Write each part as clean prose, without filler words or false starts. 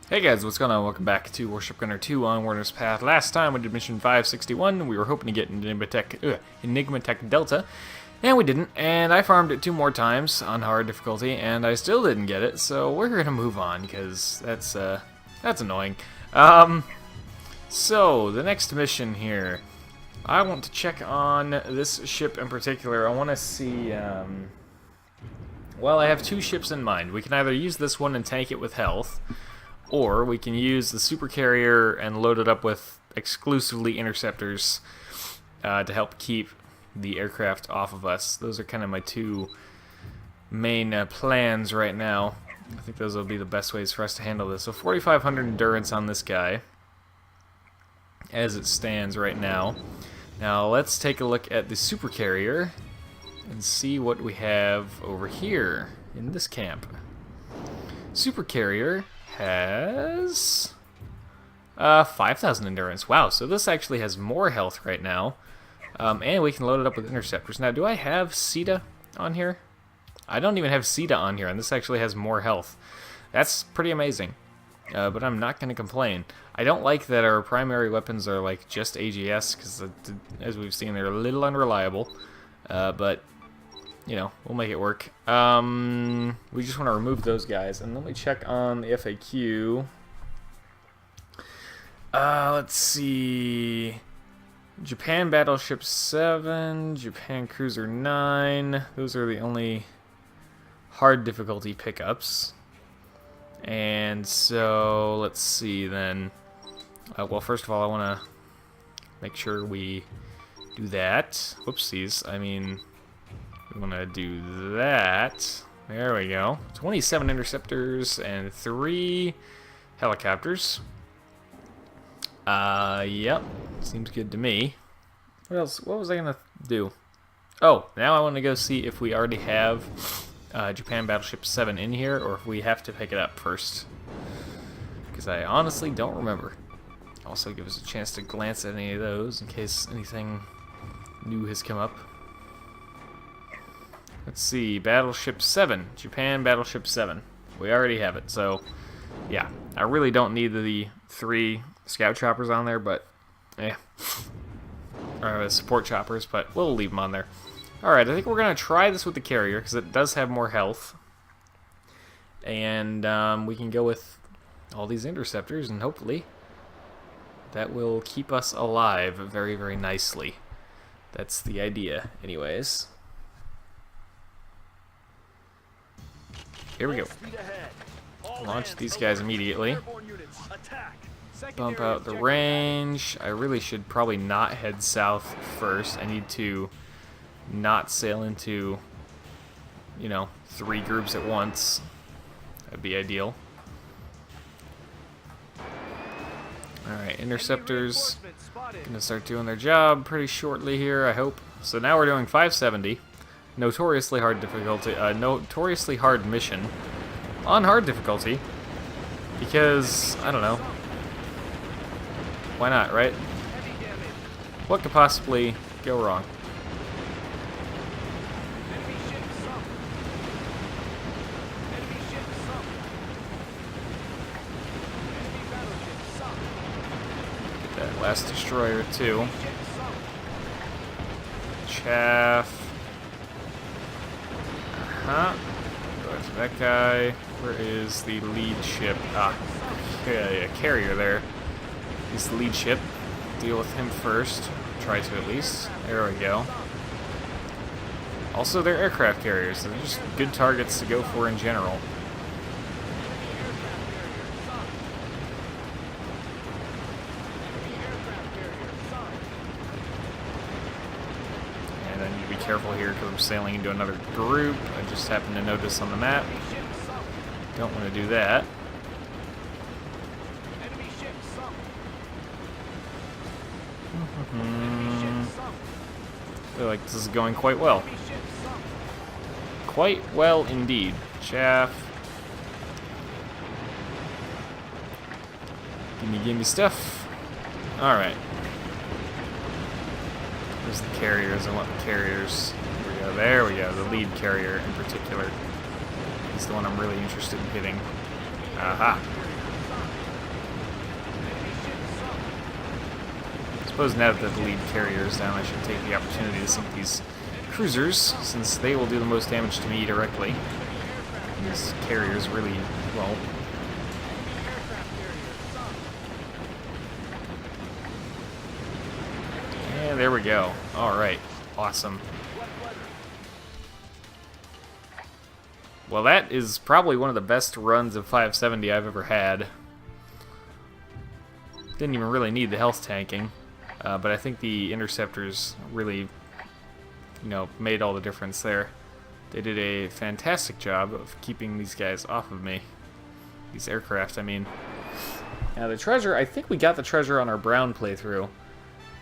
Hey guys, what's going on? Welcome back to Warship Gunner 2 on Werner's Path. Last time we did mission 561, we were hoping to get Enigma Tech Delta, and we didn't, and I farmed it 2 more times on hard difficulty, and I still didn't get it, so we're gonna move on, because that's annoying. So, the next mission here, I want to check on this ship in particular. I want to see, well, I have 2 ships in mind. We can either use this one and tank it with health, or we can use the super carrier and load it up with exclusively interceptors to help keep the aircraft off of us. Those are kind of my 2 main plans right now. I think those will be the best ways for us to handle this. So 4,500 endurance on this guy as it stands right now. Now let's take a look at the super carrier and see what we have over here in this camp. Super carrier has 5,000 endurance. Wow, so this actually has more health right now. And we can load it up with interceptors. Now, do I have SETA on here? I don't even have SETA on here, and this actually has more health. That's pretty amazing. But I'm not going to complain. I don't like that our primary weapons are like just AGS, because as we've seen, they're a little unreliable. But you know, we'll make it work. We just want to remove those guys. And let me check on the FAQ. Let's see. Japan Battleship 7, Japan Cruiser 9. Those are the only hard difficulty pickups. And so, let's see then. Well, first of all, I want to make sure we do that. Whoopsies. I mean, we want to do that. There we go. 27 interceptors and 3 helicopters. Yep. Seems good to me. What else? What was I going to do? Oh, now I want to go see if we already have Japan Battleship 7 in here, or if we have to pick it up first. Because I honestly don't remember. Also give us a chance to glance at any of those in case anything new has come up. Let's see, Battleship 7, Japan Battleship 7. We already have it, so yeah. I really don't need the 3 scout choppers on there, but or support choppers, but we'll leave them on there. Alright, I think we're going to try this with the carrier, because it does have more health. And we can go with all these interceptors, and hopefully that will keep us alive very, very nicely. That's the idea, anyways. Here we go. Launch these guys immediately. Bump out the range. I really should probably not head south first. I need to not sail into, you know, 3 groups at once. That'd be ideal. Alright, interceptors gonna start doing their job pretty shortly here, I hope. So now we're doing 570. Notoriously hard difficulty, notoriously hard mission on hard difficulty, because I don't know, why not, right? What could possibly go wrong? Get that last destroyer too. Chaff. Go after that guy. Where is the lead ship? A carrier there. He's the lead ship. Deal with him first. Try to at least. There we go. Also, they're aircraft carriers. They're just good targets to go for in general. Careful here because I'm sailing into another group. I just happened to notice on the map. Don't want to do that. I feel like this is going quite well. Quite well indeed. Chaff. Gimme stuff. Alright. Where's the carriers? I want the carriers. There we go. The lead carrier in particular. He's the one I'm really interested in hitting. Aha. suppose now that the lead carrier is down, I should take the opportunity to sink these cruisers, since they will do the most damage to me directly. And these carriers really, well... And there we go. Alright. Awesome. Well, that is probably one of the best runs of 570 I've ever had. Didn't even really need the health tanking, but I think the interceptors really, you know, made all the difference there. They did a fantastic job of keeping these guys off of me. These aircraft, I mean. Now the treasure, I think we got the treasure on our Brown playthrough,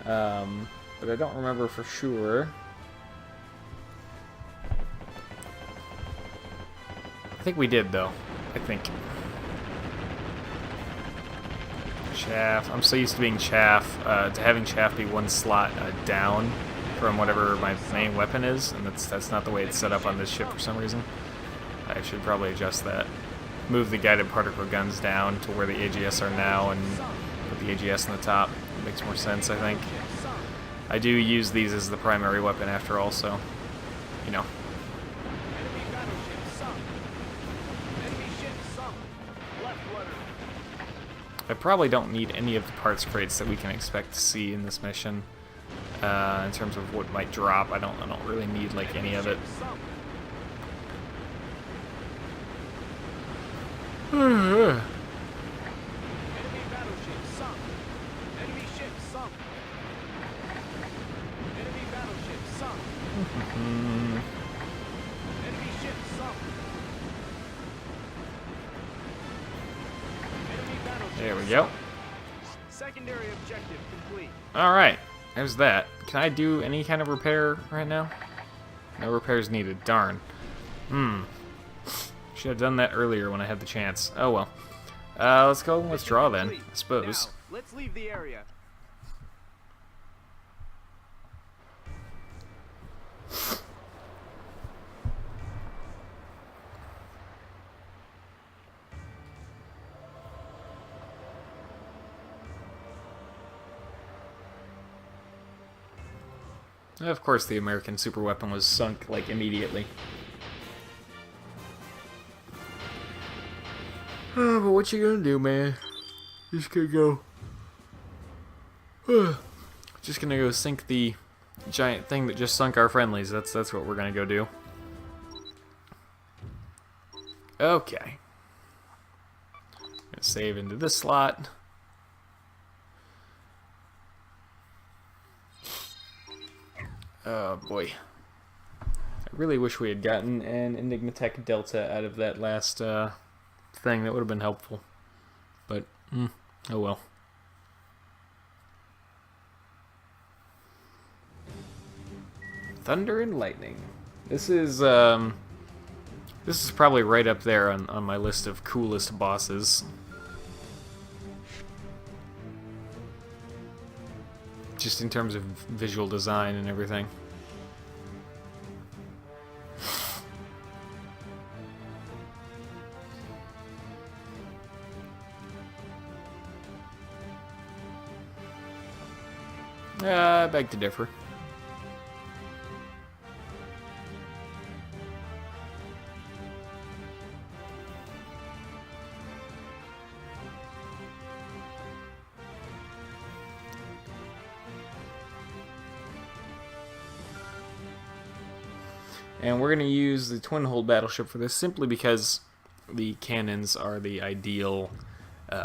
but I don't remember for sure. I think we did, though. I think. Chaff. I'm so used to being chaff, to having chaff be one slot down from whatever my main weapon is, and that's not the way it's set up on this ship for some reason. I should probably adjust that. Move the guided particle guns down to where the AGS are now, and put the AGS on the top. It makes more sense, I think. I do use these as the primary weapon after all, so, you know. I probably don't need any of the parts crates that we can expect to see in this mission. In terms of what might drop, I don't really need like any of it. There we go. Secondary objective complete. All right, there's that. Can I do any kind of repair right now? No repairs needed. Darn. Should have done that earlier when I had the chance. Oh well. Let's go and withdraw then, I suppose. Now, let's leave the area. Of course, the American superweapon was sunk, like, immediately. Oh, but what you gonna do, man? Just gonna go... just gonna go sink the giant thing that just sunk our friendlies. That's what we're gonna go do. Okay. Gonna save into this slot. Oh boy. I really wish we had gotten an Enigma Tech Delta out of that last thing. That would have been helpful. But, oh well. Thunder and Lightning. This is probably right up there on my list of coolest bosses. Just in terms of visual design and everything. I beg to differ. And we're going to use the twin-hull battleship for this simply because the cannons are the ideal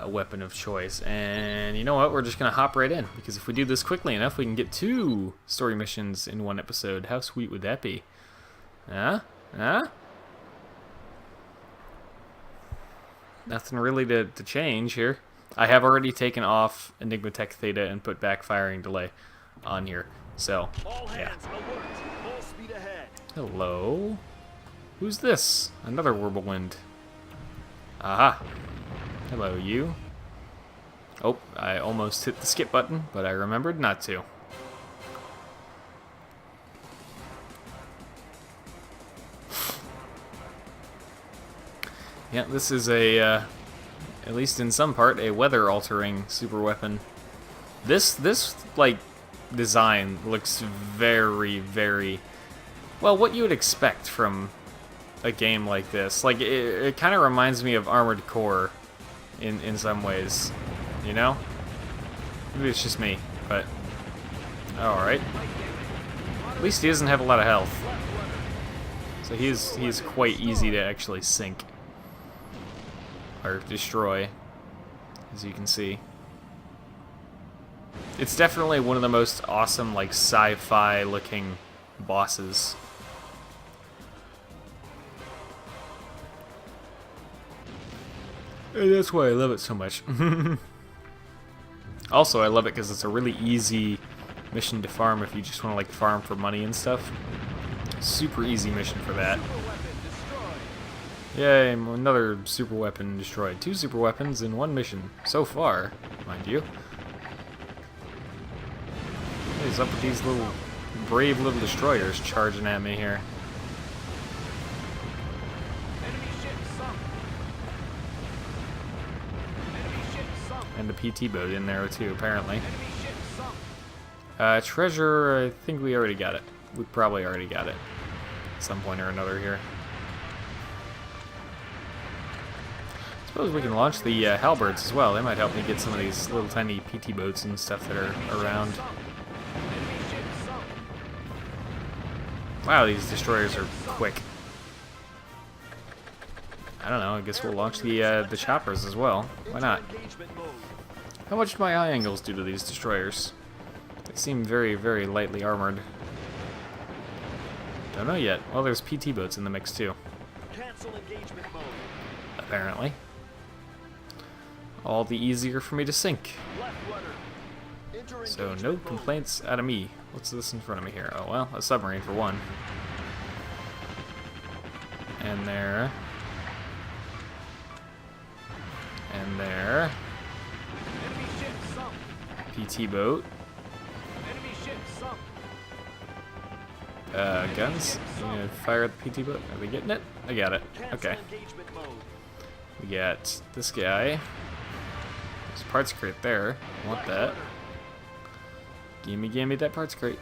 weapon of choice. And you know what? We're just going to hop right in, because if we do this quickly enough, we can get 2 story missions in one episode. How sweet would that be? Huh? Nothing really to change here. I have already taken off Enigma Tech Theta and put back firing delay on here. So, yeah. Hello? Who's this? Another Whirlwind. Aha. Hello, you. Oh, I almost hit the skip button, but I remembered not to. Yeah, this is a, at least in some part, a weather-altering super weapon. This like design looks very, very well what you would expect from a game like this. Like it kind of reminds me of Armored Core in some ways, you know? Maybe it's just me, but all right. At least he doesn't have a lot of health, so he's quite easy to actually sink or destroy, as you can see. It's definitely one of the most awesome, like, sci-fi looking bosses. And that's why I love it so much. Also, I love it because it's a really easy mission to farm if you just want to, like, farm for money and stuff. Super easy mission for that. Yay, another super weapon destroyed. 2 super weapons in 1 mission so far, mind you. What is up with these little brave little destroyers charging at me here? And the PT boat in there too, apparently. Treasure, I think we already got it. We probably already got it at some point or another here. Suppose we can launch the halberds as well. They might help me get some of these little tiny PT boats and stuff that are around. Wow, these destroyers are quick. I don't know, I guess we'll launch the choppers as well. Why not? How much do my eye angles do to these destroyers? They seem very, very lightly armored. Don't know yet. Well, there's PT boats in the mix too. Apparently. All the easier for me to sink. So no complaints out of me. What's this in front of me here? Oh well, a submarine for one. And there. And there. PT boat. Guns. You gonna fire at the PT boat? Are we getting it? I got it. Okay. We got this guy. There's a parts crate there. Want that. Gimme that parts crate.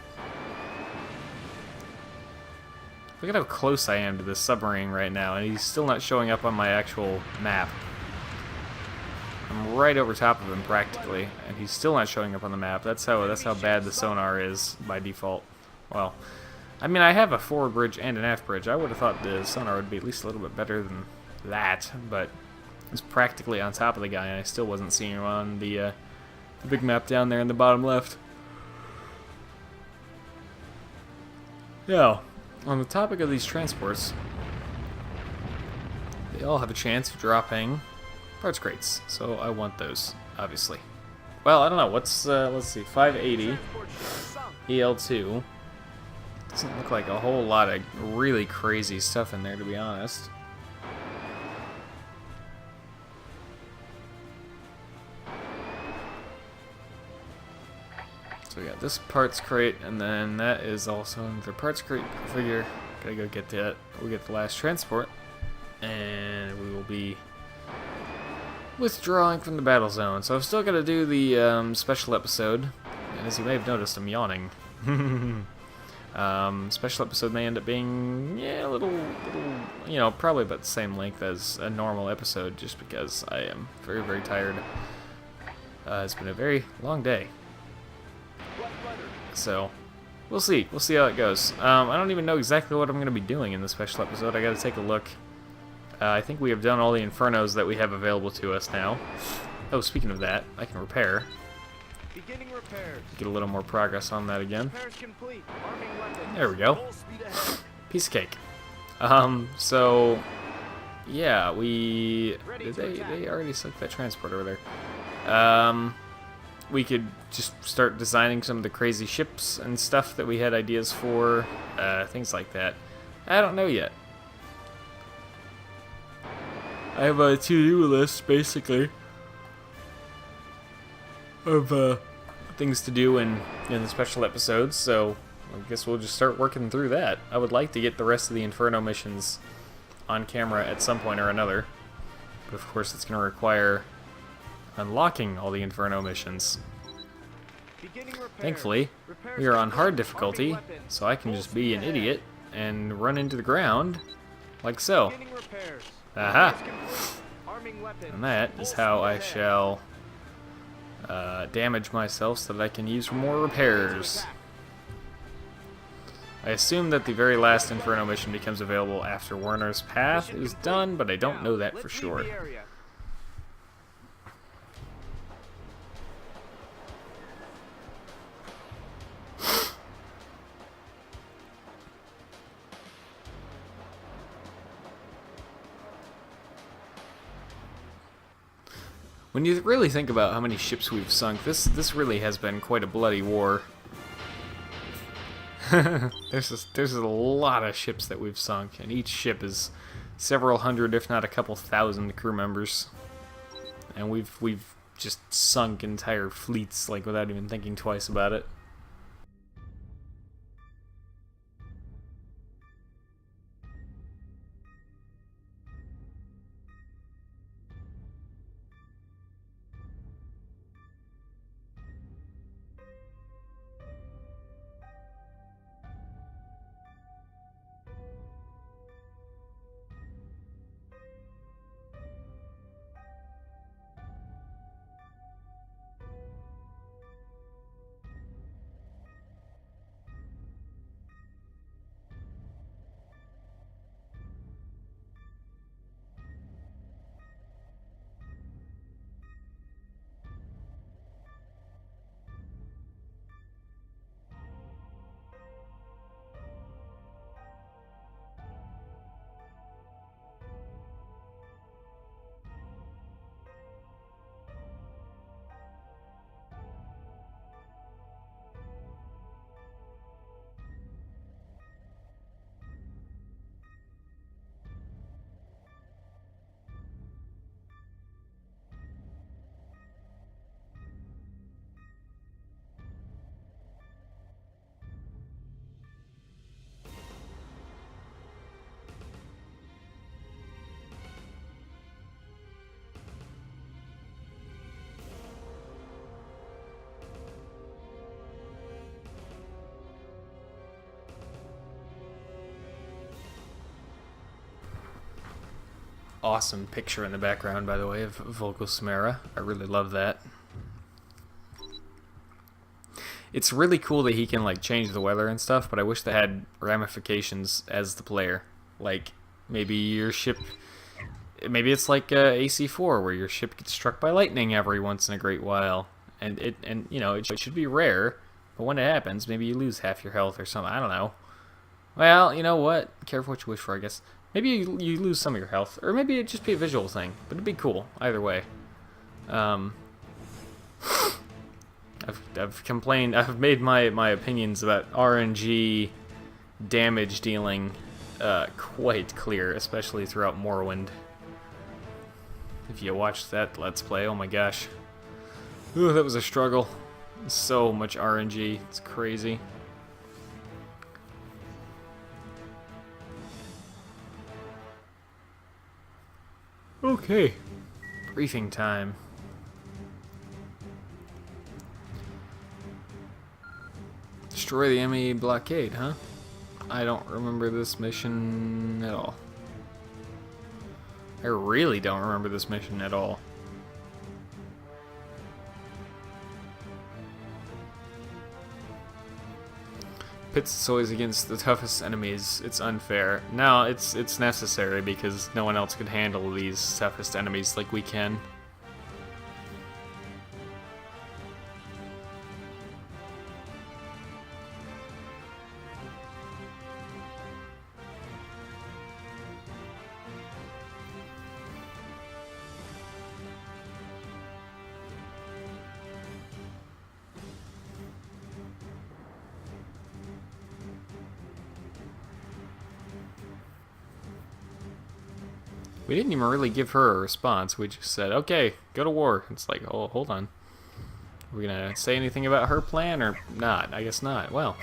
Look at how close I am to this submarine right now, and he's still not showing up on my actual map. I'm right over top of him practically, and he's still not showing up on the map. That's how bad the sonar is by default. Well, I mean, I have a forward bridge and an aft bridge. I would have thought the sonar would be at least a little bit better than that, but it's practically on top of the guy, and I still wasn't seeing him on the big map down there in the bottom left. Now, on the topic of these transports, they all have a chance of dropping parts crates, so I want those, obviously. Well, I don't know, what's, let's see, 580, EL2. Doesn't look like a whole lot of really crazy stuff in there, to be honest. So we got this parts crate, and then that is also another parts crate figure. Gotta go get that. We'll get the last transport, and we will be withdrawing from the battle zone. So I've still got to do the special episode, and as you may have noticed, I'm yawning. Special episode may end up being, yeah, a little, you know, probably about the same length as a normal episode, just because I am very, very tired. It's been a very long day. So, we'll see. We'll see how it goes. I don't even know exactly what I'm going to be doing in the special episode. I got to take a look. I think we have done all the infernos that we have available to us now. Oh, speaking of that, I can repair. Beginning repairs. Get a little more progress on that again. Repairs complete. Arming weapons. There we go. Full speed ahead. Piece of cake. So, yeah, we... They already sunk that transport over there. We could just start designing some of the crazy ships and stuff that we had ideas for, things like that. I don't know yet. I have a to-do list, basically, of things to do in the special episodes, so I guess we'll just start working through that. I would like to get the rest of the Inferno missions on camera at some point or another, but of course it's going to require unlocking all the Inferno missions. Beginning repairs. Thankfully, Repairs we are on complete. hard Arming difficulty, weapons. so I can Full just be speed an ahead. idiot and run into the ground, like so. Beginning repairs. Aha! Repairs complete. Arming weapons. And that is Full how speed I ahead. shall damage myself so that I can use more To repairs. attack. I assume that the very last Inferno mission becomes available after Werner's path Mission is complete. done, but I don't Now, know that let's for leave sure. the area. When you really think about how many ships we've sunk, this really has been quite a bloody war. there's a lot of ships that we've sunk, and each ship is several hundred, if not a couple thousand crew members. And we've just sunk entire fleets like without even thinking twice about it. Awesome picture in the background, by the way, of Volkosmera. I really love that. It's really cool that he can like change the weather and stuff, but I wish they had ramifications as the player. Like maybe your ship, maybe it's like AC4 where your ship gets struck by lightning every once in a great while, and you know it should be rare, but when it happens, maybe you lose half your health or something. I don't know. Well, you know what? Careful what you wish for, I guess. Maybe you lose some of your health, or maybe it'd just be a visual thing, but it'd be cool either way. I've complained. I've made my opinions about RNG damage dealing quite clear, especially throughout Morrowind. If you watched that Let's Play, oh my gosh, ooh, that was a struggle. So much RNG, it's crazy. Okay, briefing time. Destroy the enemy blockade, huh? I don't remember this mission at all. I really don't remember this mission at all. Pits its always against the toughest enemies. It's unfair. No, it's necessary because no one else could handle these toughest enemies like we can. We didn't even really give her a response. We just said, okay, go to war. It's like, oh, hold on. Are we going to say anything about her plan or not? I guess not. Well,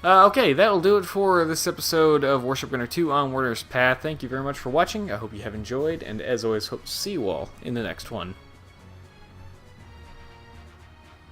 okay, that'll do it for this episode of Warship Gunner 2 on Werner's Path. Thank you very much for watching. I hope you have enjoyed, and as always, hope to see you all in the next one.